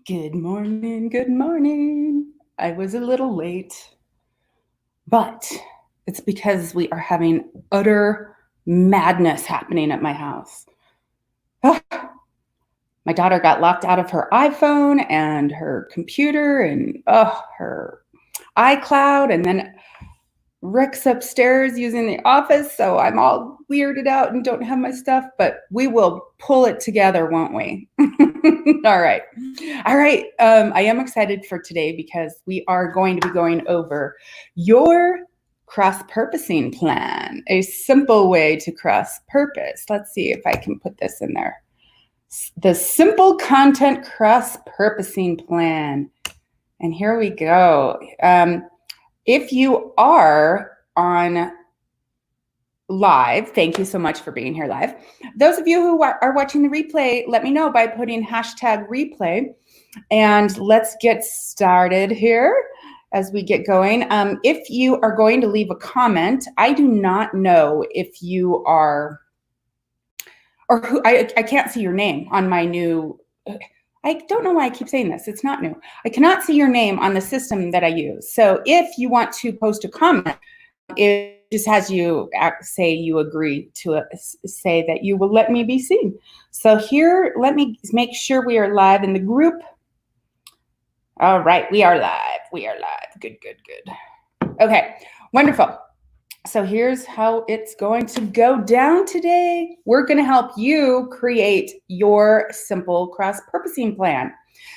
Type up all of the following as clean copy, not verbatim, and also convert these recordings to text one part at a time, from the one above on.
Good morning, good morning. I was a little late, but it's because we are having utter madness happening at my house. Ah, my daughter got locked out of her iPhone and her computer and her iCloud, and then Rick's upstairs using the office, so I'm all weirded out and don't have my stuff, but we will pull it together, won't we? All right. All right. I am excited for today because we are going to be going over your cross-purposing plan, a simple way to cross-purpose. Let's see if I can put this in there. The simple content cross-purposing plan. And here we go. If you are on live, thank you so much for being here live. Those of you who are watching the replay, let me know by putting hashtag replay. And let's get started here as we get going. If you are going to leave a comment, I do not know if you are, or who, I can't see your name on my new, I don't know why I keep saying this. It's not new. I cannot see your name on the system that I use. So if you want to post a comment, it just has you say you agree to say that you will let me be seen. So here, let me make sure we are live in the group. All right, we are live. We are live. Good, good, good. Okay, wonderful. So here's how it's going to go down today. We're going to help you create your simple cross-purposing plan.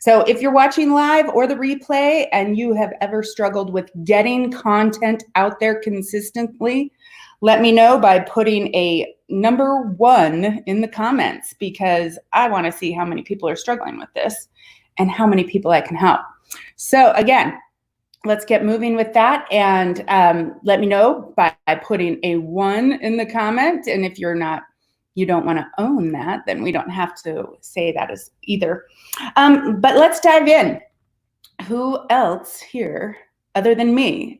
So if you're watching live or the replay and you have ever struggled with getting content out there consistently, let me know by putting a number 1 in the comments, because I want to see how many people are struggling with this and how many people I can help. So again, let's get moving with that, and let me know by putting a 1 in the comment. And if you don't want to own that, then we don't have to say that as either. But let's dive in. Who else here, other than me,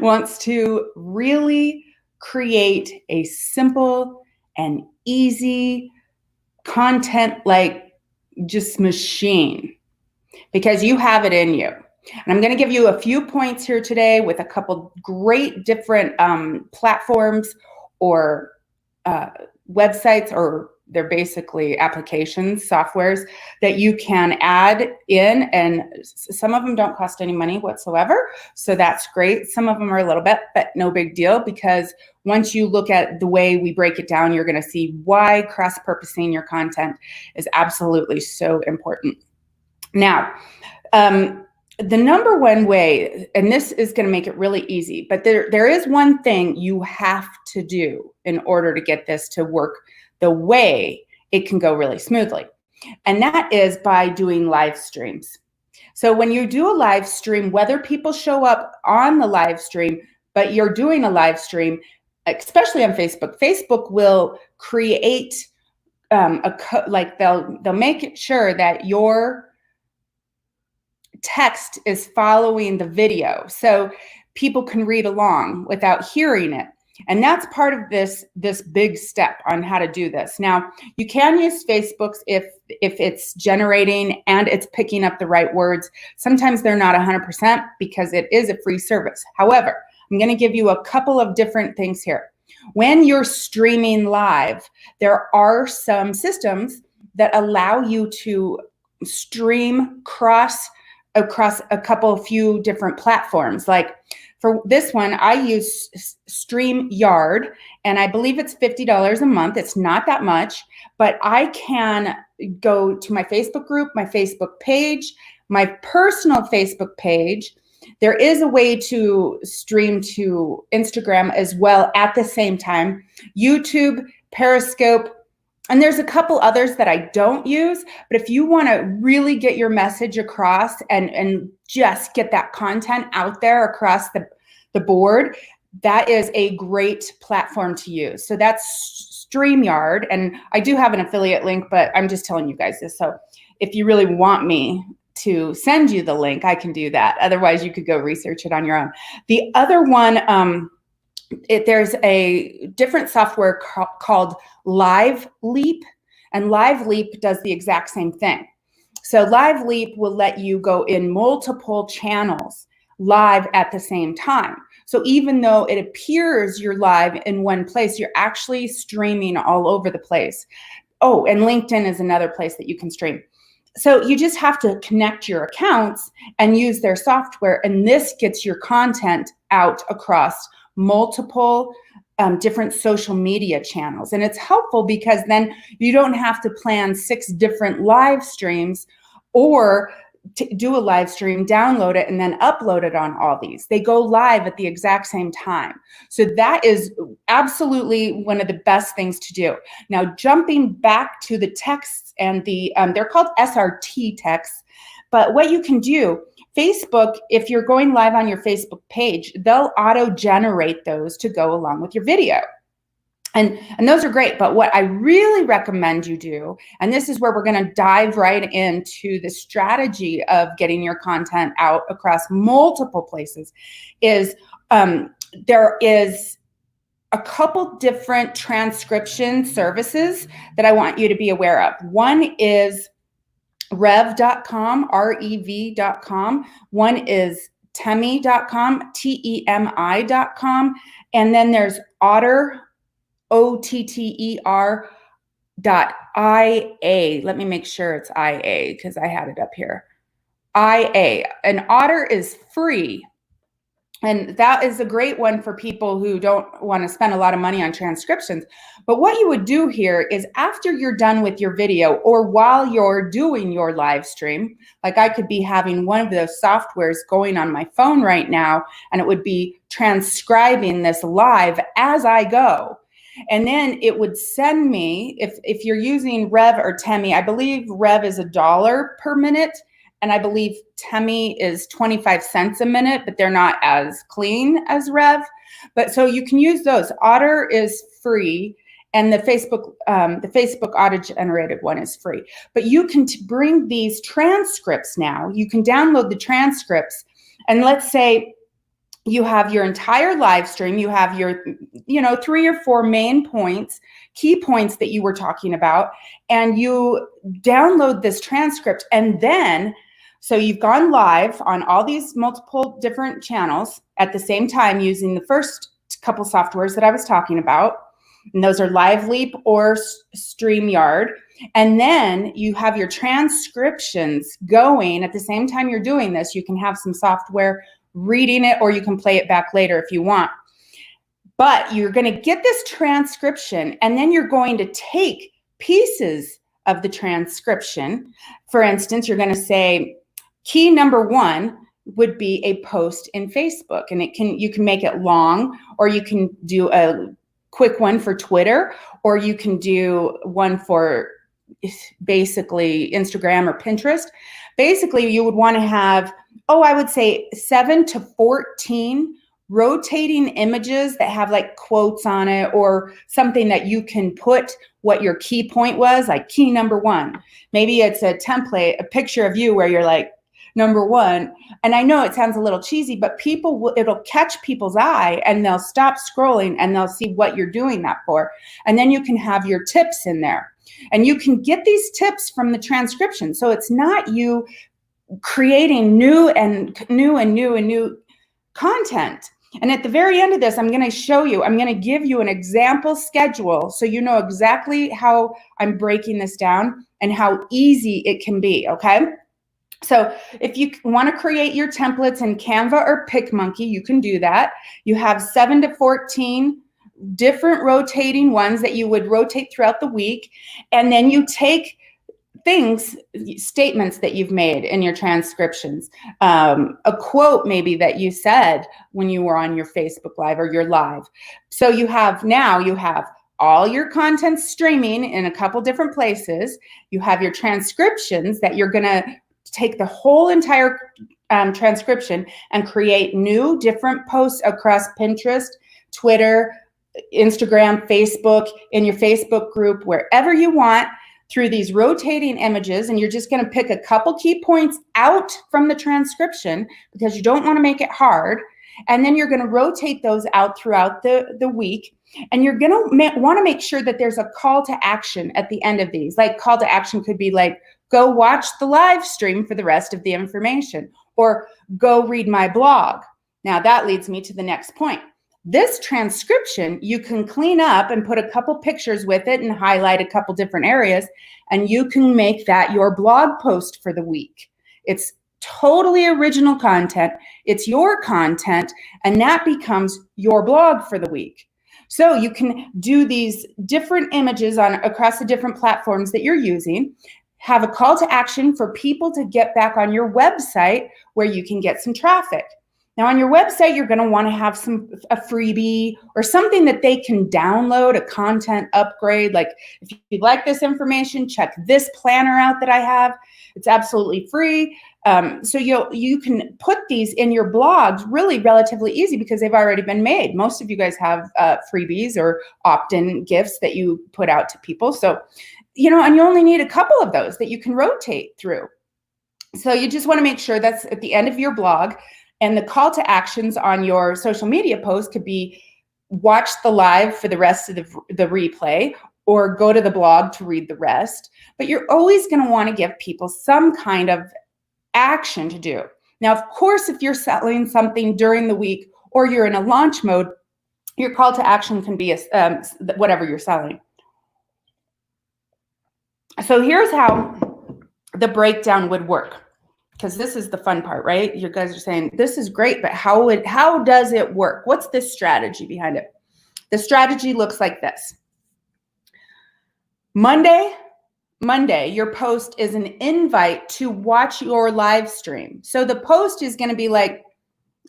wants to really create a simple and easy content like just machine? Because you have it in you. And I'm going to give you a few points here today with a couple great different platforms or websites, or they're basically applications, softwares that you can add in. And some of them don't cost any money whatsoever. So that's great. Some of them are a little bit, but no big deal, because once you look at the way we break it down, you're going to see why cross-purposing your content is absolutely so important. Now, the number 1 way, and this is going to make it really easy, but there is one thing you have to do in order to get this to work the way it can go really smoothly. And that is by doing live streams. So when you do a live stream, whether people show up on the live stream, but you're doing a live stream, especially on Facebook, Facebook will create they'll make sure that your text is following the video so people can read along without hearing it. And that's part of this big step on how to do this. Now, you can use Facebook's if it's generating and it's picking up the right words. Sometimes they're not 100% because it is a free service. However, I'm going to give you a couple of different things here. When you're streaming live, there are some systems that allow you to stream across a few different platforms. Like for this one, I use StreamYard, and I believe it's $50 a month. It's not that much, but I can go to my Facebook group, my Facebook page, my personal Facebook page. There is a way to stream to Instagram as well at the same time, YouTube, Periscope, and there's a couple others that I don't use. But if you want to really get your message across and just get that content out there across the board, that is a great platform to use. So that's StreamYard. And I do have an affiliate link, but I'm just telling you guys this. So if you really want me to send you the link, I can do that. Otherwise, you could go research it on your own. The other one, there's a different software called LiveLeap, and LiveLeap does the exact same thing. So Live Leap will let you go in multiple channels live at the same time. So even though it appears you're live in one place, you're actually streaming all over the place. Oh, and LinkedIn is another place that you can stream. So you just have to connect your accounts and use their software, and this gets your content out across multiple different social media channels. And it's helpful because then you don't have to plan 6 different live streams or do a live stream, download it, and then upload it on all these. They go live at the exact same time. So that is absolutely one of the best things to do. Now, jumping back to the texts and the, they're called SRT texts, but what you can do, Facebook, if you're going live on your Facebook page, they'll auto-generate those to go along with your video. And those are great, but what I really recommend you do, and this is where we're going to dive right into the strategy of getting your content out across multiple places, is there is a couple different transcription services that I want you to be aware of. One is rev.com, rev.com. One is temi.com, temi.com. And then there's Otter, OTTER.IA. Let me make sure it's IA because I had it up here. IA. And Otter is free. And that is a great one for people who don't want to spend a lot of money on transcriptions. But what you would do here is after you're done with your video or while you're doing your live stream, like I could be having one of those softwares going on my phone right now, and it would be transcribing this live as I go. And then it would send me, if you're using Rev or Temi, I believe Rev is $1 per minute. And I believe Temi is 25 cents a minute, but they're not as clean as Rev. But so you can use those. Otter is free, and the Facebook auto-generated one is free. But you can bring these transcripts now. You can download the transcripts, and let's say you have your entire live stream. You have your, 3 or 4 main points, key points that you were talking about, and you download this transcript, and then so you've gone live on all these multiple different channels at the same time using the first couple softwares that I was talking about. And those are Live Leap or StreamYard. And then you have your transcriptions going at the same time you're doing this. You can have some software reading it, or you can play it back later if you want. But you're going to get this transcription, and then you're going to take pieces of the transcription. For instance, you're going to say, key number 1 would be a post in Facebook, and you can make it long, or you can do a quick one for Twitter, or you can do one for basically Instagram or Pinterest. Basically, you would want to have, I would say 7 to 14 rotating images that have like quotes on it, or something that you can put what your key point was, like key number 1. Maybe it's a template, a picture of you where you're like, number 1. And I know it sounds a little cheesy, but it'll catch people's eye, and they'll stop scrolling and they'll see what you're doing that for. And then you can have your tips in there, and you can get these tips from the transcription. So it's not you creating new content. And at the very end of this, I'm going to give you an example schedule so you know exactly how I'm breaking this down and how easy it can be, okay? So if you want to create your templates in Canva or PicMonkey, you can do that. You have 7 to 14 different rotating ones that you would rotate throughout the week. And then you take statements that you've made in your transcriptions, a quote maybe that you said when you were on your Facebook Live or your live. So you have all your content streaming in a couple different places. You have your transcriptions that you're going to take the whole entire transcription and create new different posts across Pinterest, Twitter, Instagram, Facebook, in your Facebook group, wherever you want, through these rotating images. And you're just going to pick a couple key points out from the transcription because you don't want to make it hard. And then you're going to rotate those out throughout the week. And you're going to want to make sure that there's a call to action at the end of these. Like, call to action could be like, go watch the live stream for the rest of the information, or go read my blog. Now that leads me to the next point. This transcription, you can clean up and put a couple pictures with it and highlight a couple different areas, and you can make that your blog post for the week. It's totally original content. It's your content, and that becomes your blog for the week. So you can do these different images across the different platforms that you're using, have a call to action for people to get back on your website where you can get some traffic. Now on your website, you're going to want to have a freebie or something that they can download, a content upgrade. Like, if you like this information, check this planner out that I have. It's absolutely free. So you can put these in your blogs really relatively easy because they've already been made. Most of you guys have freebies or opt-in gifts that you put out to people. So, and you only need a couple of those that you can rotate through. So you just want to make sure that's at the end of your blog. And the call to actions on your social media post could be watch the live for the rest of the replay, or go to the blog to read the rest. But you're always going to want to give people some kind of action to do. Now, of course, if you're selling something during the week or you're in a launch mode, your call to action can be whatever you're selling. So here's how the breakdown would work. Because this is the fun part, right? You guys are saying, this is great, but how does it work? What's the strategy behind it? The strategy looks like this. Monday, your post is an invite to watch your live stream. So the post is going to be like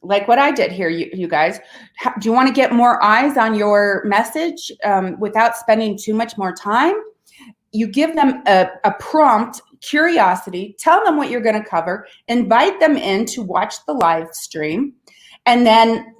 what I did here, you guys. Do you want to get more eyes on your message without spending too much more time? You give them a prompt, curiosity, tell them what you're going to cover, invite them in to watch the live stream. And then,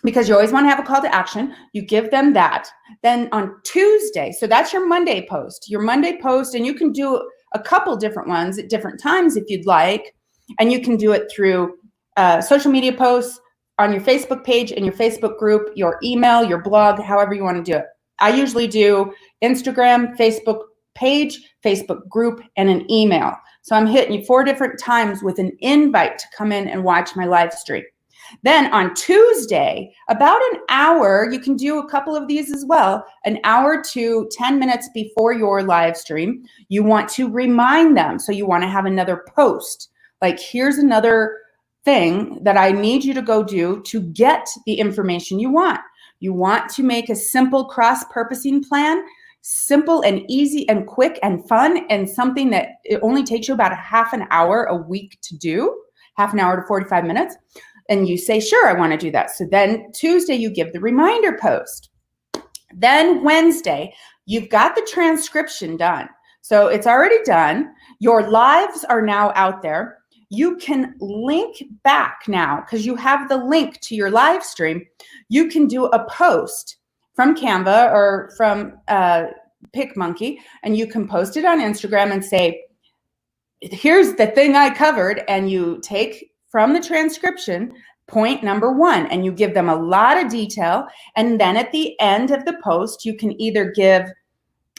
because you always want to have a call to action, you give them that. Then on Tuesday, so that's your Monday post, and you can do a couple different ones at different times if you'd like. And you can do it through social media posts, on your Facebook page, in your Facebook group, your email, your blog, however you want to do it. I usually do Instagram, Facebook page, Facebook group, and an email. So I'm hitting you 4 different times with an invite to come in and watch my live stream. Then on Tuesday, about an hour, you can do a couple of these as well, an hour to 10 minutes before your live stream, you want to remind them. So you want to have another post. Like, here's another thing that I need you to go do to get the information you want. You want to make a simple cross-purposing plan, simple and easy and quick and fun, and something that it only takes you about a half an hour a week to do, half an hour to 45 minutes. And you say, sure, I want to do that. So then Tuesday, you give the reminder post. Then Wednesday, you've got the transcription done. So it's already done. Your lives are now out there. You can link back now because you have the link to your live stream. You can do a post from Canva or from PicMonkey, and you can post it on Instagram and say, here's the thing I covered, and you take from the transcription point number 1, and you give them a lot of detail. And then at the end of the post, you can either give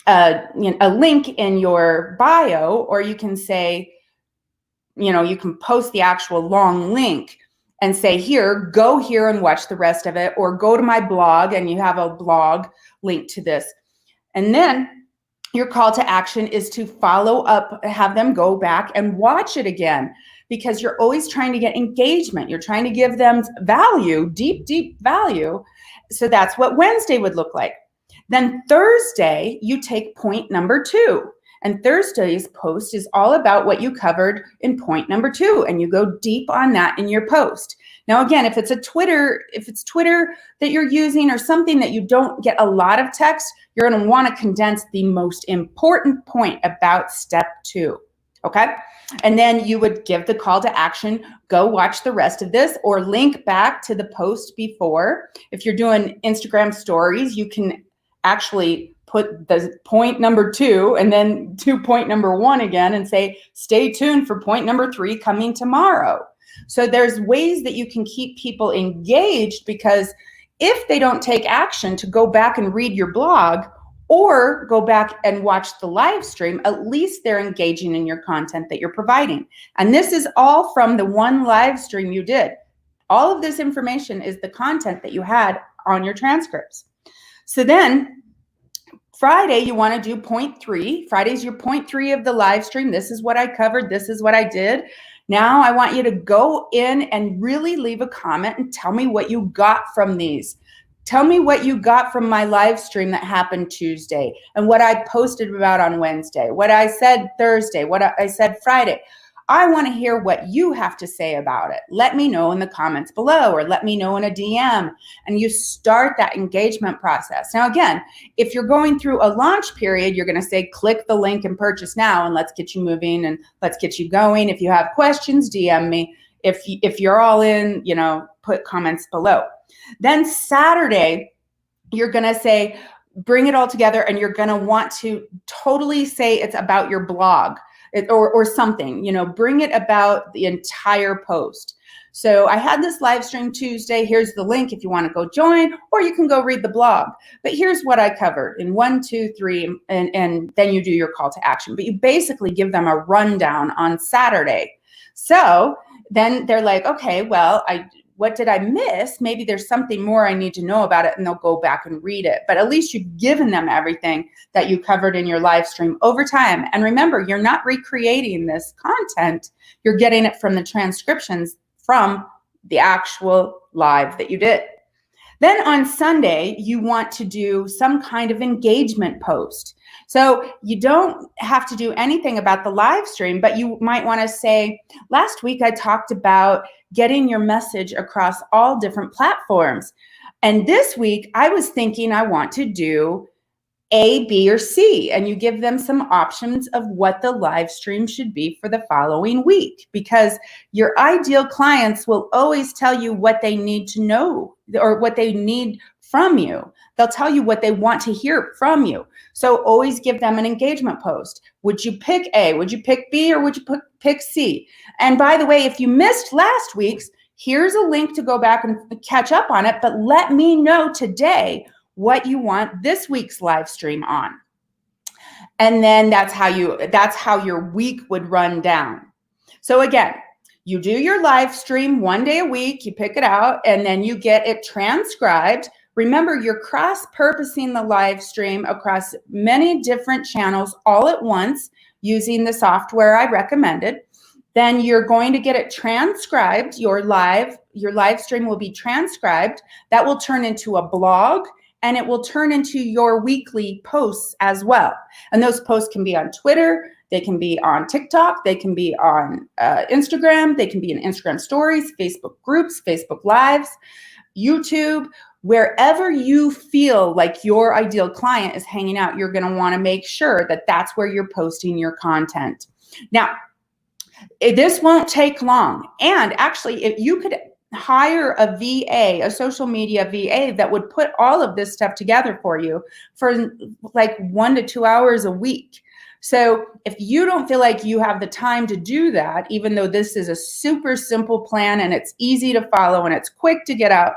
a link in your bio, or you can say, you can post the actual long link and say, here, go here and watch the rest of it, or go to my blog, and you have a blog link to this. And then your call to action is to follow up, have them go back and watch it again, because you're always trying to get engagement. You're trying to give them value, deep, deep value. So that's what Wednesday would look like. Then Thursday, you take point number 2. And Thursday's post is all about what you covered in point number 2, and you go deep on that in your post. Now, again, if it's Twitter that you're using, or something that you don't get a lot of text, you're going to want to condense the most important point about step 2. Okay. And then you would give the call to action, go watch the rest of this, or link back to the post before. If you're doing Instagram stories, you can actually put the point number 2 and then do point number 1 again and say, stay tuned for point number 3 coming tomorrow. So there's ways that you can keep people engaged, because if they don't take action to go back and read your blog or go back and watch the live stream, at least they're engaging in your content that you're providing. And this is all from the one live stream you did. All of this information is the content that you had on your transcripts. So then Friday, you want to do point 3. Friday's your point 3 of the live stream. This is what I covered. This is what I did. Now I want you to go in and really leave a comment and tell me what you got from these. Tell me what you got from my live stream that happened Tuesday, and what I posted about on Wednesday, what I said Thursday, what I said Friday. I want to hear what you have to say about it. Let me know in the comments below, or let me know in a DM, and you start that engagement process. Now, again, if you're going through a launch period, you're going to say, click the link and purchase now, and let's get you moving and let's get you going. If you have questions, DM me. If you're all in, put comments below. Then Saturday, you're going to say, bring it all together, and you're going to want to totally say it's about your blog. Or something, bring it about the entire post. So I had this live stream Tuesday. Here's the link if you want to go join, or you can go read the blog. But here's what I covered in 1, 2, 3, and then you do your call to action. But you basically give them a rundown on Saturday. So then they're like, okay, well, what did I miss? Maybe there's something more I need to know about it, and they'll go back and read it. But at least you've given them everything that you covered in your live stream over time. And remember, you're not recreating this content. You're getting it from the transcriptions from the actual live that you did. Then on Sunday, you want to do some kind of engagement post. So you don't have to do anything about the live stream, but you might want to say, last week I talked about getting your message across all different platforms. And this week I was thinking I want to do A, B, or C, and you give them some options of what the live stream should be for the following week, because your ideal clients will always tell you what they need to know or what they need from you. They'll tell you what they want to hear from you. So always give them an engagement post. Would you pick A? Would you pick B? Or would you pick C? And by the way, if you missed last week's, here's a link to go back and catch up on it, but let me know today what you want this week's live stream on. And then that's how your week would run down. So again, you do your live stream 1 day a week, you pick it out, and then you get it transcribed. Remember, you're cross-purposing the live stream across many different channels all at once using the software I recommended. Then you're going to get it transcribed. Your live stream will be transcribed. That will turn into a blog, and it will turn into your weekly posts as well. And those posts can be on Twitter, they can be on TikTok, they can be on Instagram, they can be in Instagram stories, Facebook groups, Facebook lives, YouTube. Wherever you feel like your ideal client is hanging out, you're going to want to make sure that that's where you're posting your content. Now, this won't take long. And actually, if you could hire a VA, a social media VA, that would put all of this stuff together for you for like 1 to 2 hours a week. So if you don't feel like you have the time to do that, even though this is a super simple plan and it's easy to follow and it's quick to get out,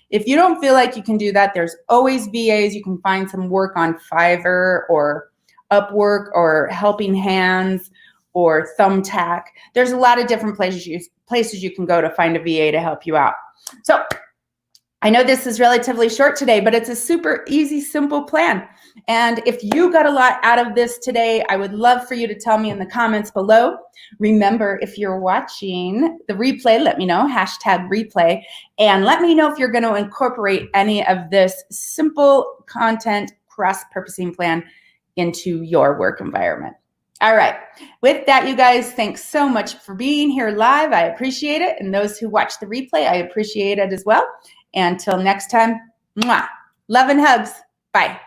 if you don't feel like you can do that, there's always VAs. You can find some work on Fiverr or Upwork or Helping Hands or Thumbtack. There's a lot of different places you can go to find a VA to help you out. So I know this is relatively short today, but it's a super easy, simple plan. And if you got a lot out of this today, I would love for you to tell me in the comments below. Remember, if you're watching the replay, let me know, #replay, and let me know if you're going to incorporate any of this simple content cross-purposing plan into your work environment. All right. With that, you guys, thanks so much for being here live. I appreciate it. And those who watch the replay, I appreciate it as well. Until next time, mwah, love and hugs. Bye.